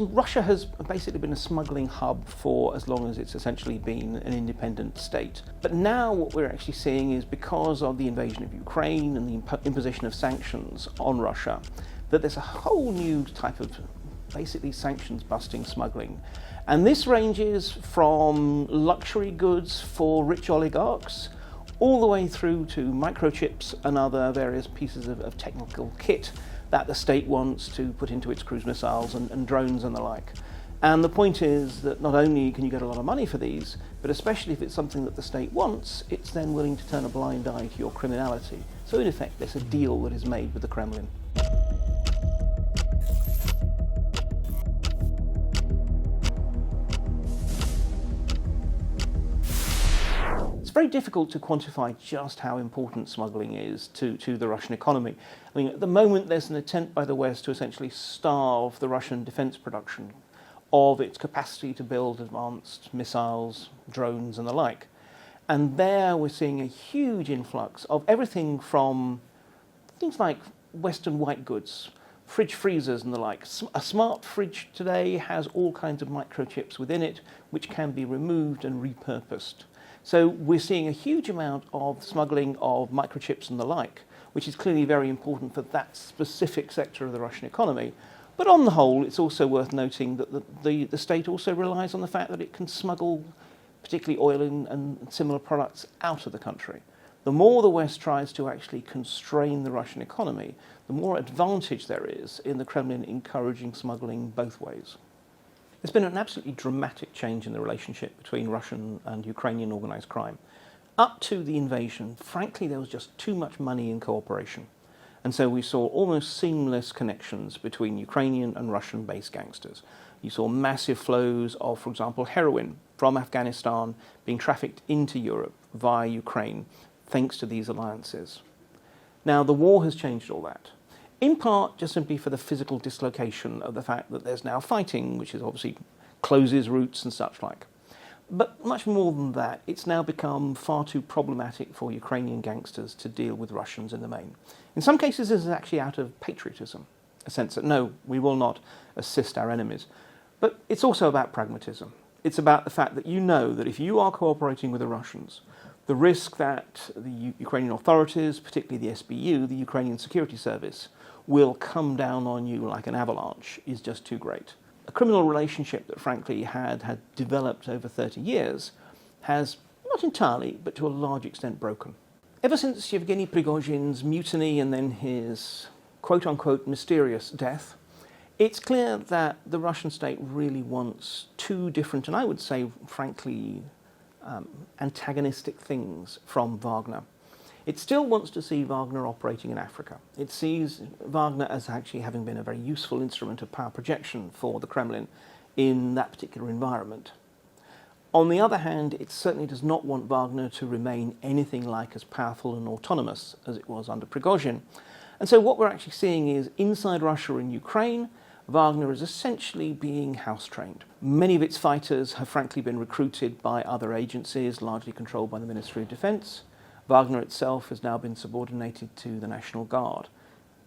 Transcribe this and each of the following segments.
Russia has basically been a smuggling hub for as long as it's essentially been an independent state. But now what we're actually seeing is, because of the invasion of Ukraine and the imposition of sanctions on Russia, that there's a whole new type of basically sanctions-busting smuggling. And this ranges from luxury goods for rich oligarchs all the way through to microchips and other various pieces of technical kit that the state wants to put into its cruise missiles and drones and the like. And the point is that not only can you get a lot of money for these, but especially if it's something that the state wants, it's then willing to turn a blind eye to your criminality. So in effect, there's a deal that is made with the Kremlin. It's very difficult to quantify just how important smuggling is to the Russian economy. I mean, at the moment there's an attempt by the West to essentially starve the Russian defense production of its capacity to build advanced missiles, drones and the like. And there we're seeing a huge influx of everything from things like Western white goods, fridge freezers and the like. A smart fridge today has all kinds of microchips within it which can be removed and repurposed. So we're seeing a huge amount of smuggling of microchips and the like, which is clearly very important for that specific sector of the Russian economy. But on the whole, it's also worth noting that the state also relies on the fact that it can smuggle particularly oil and similar products out of the country. The more the West tries to actually constrain the Russian economy, the more advantage there is in the Kremlin encouraging smuggling both ways. There's been an absolutely dramatic change in the relationship between Russian and Ukrainian organised crime. Up to the invasion, frankly, there was just too much money in cooperation. And so we saw almost seamless connections between Ukrainian and Russian-based gangsters. You saw massive flows of, for example, heroin from Afghanistan being trafficked into Europe via Ukraine, thanks to these alliances. Now, the war has changed all that. In part, just simply for the physical dislocation of the fact that there's now fighting, which is obviously closes routes and such like. But much more than that, it's now become far too problematic for Ukrainian gangsters to deal with Russians in the main. In some cases, this is actually out of patriotism, a sense that, no, we will not assist our enemies. But it's also about pragmatism. It's about the fact that you know that if you are cooperating with the Russians, the risk that the Ukrainian authorities, particularly the SBU, the Ukrainian Security Service, will come down on you like an avalanche is just too great. A criminal relationship that frankly had developed over 30 years has, not entirely, but to a large extent broken. Ever since Yevgeny Prigozhin's mutiny and then his quote-unquote mysterious death, it's clear that the Russian state really wants two different, and I would say frankly, antagonistic things from Wagner. It still wants to see Wagner operating in Africa. It sees Wagner as actually having been a very useful instrument of power projection for the Kremlin in that particular environment. On the other hand, it certainly does not want Wagner to remain anything like as powerful and autonomous as it was under Prigozhin. And so what we're actually seeing is inside Russia and Ukraine, Wagner is essentially being house-trained. Many of its fighters have frankly been recruited by other agencies, largely controlled by the Ministry of Defense. Wagner itself has now been subordinated to the National Guard.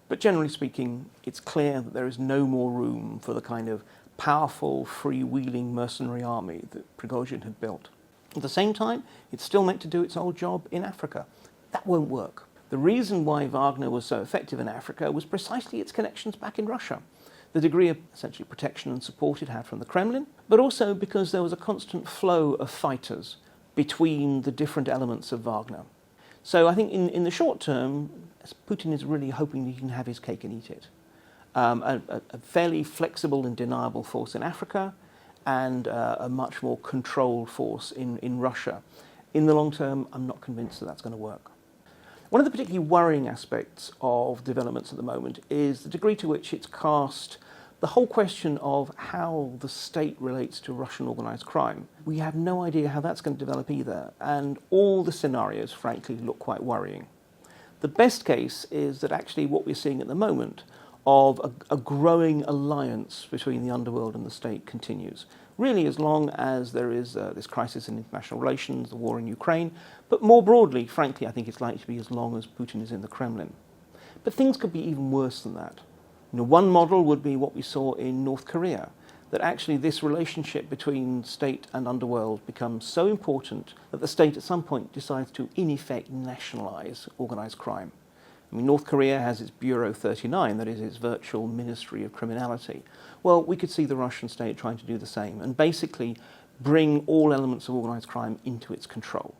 But generally speaking, it's clear that there is no more room for the kind of powerful, freewheeling mercenary army that Prigozhin had built. At the same time, it's still meant to do its old job in Africa. That won't work. The reason why Wagner was so effective in Africa was precisely its connections back in Russia. The degree of essentially protection and support it had from the Kremlin, but also because there was a constant flow of fighters between the different elements of Wagner. So I think in the short term, Putin is really hoping he can have his cake and eat it. A fairly flexible and deniable force in Africa and a much more controlled force in Russia. In the long term, I'm not convinced that that's going to work. One of the particularly worrying aspects of developments at the moment is the degree to which it's cast the whole question of how the state relates to Russian organised crime. We have no idea how that's going to develop either, and all the scenarios, frankly, look quite worrying. The best case is that actually what we're seeing at the moment of a growing alliance between the underworld and the state continues. Really, as long as there is this crisis in international relations, the war in Ukraine, but more broadly, frankly, I think it's likely to be as long as Putin is in the Kremlin. But things could be even worse than that. You know, one model would be what we saw in North Korea, that actually this relationship between state and underworld becomes so important that the state at some point decides to, in effect, nationalize organized crime. I mean, North Korea has its Bureau 39, that is its virtual Ministry of Criminality. Well, we could see the Russian state trying to do the same and basically bring all elements of organized crime into its control.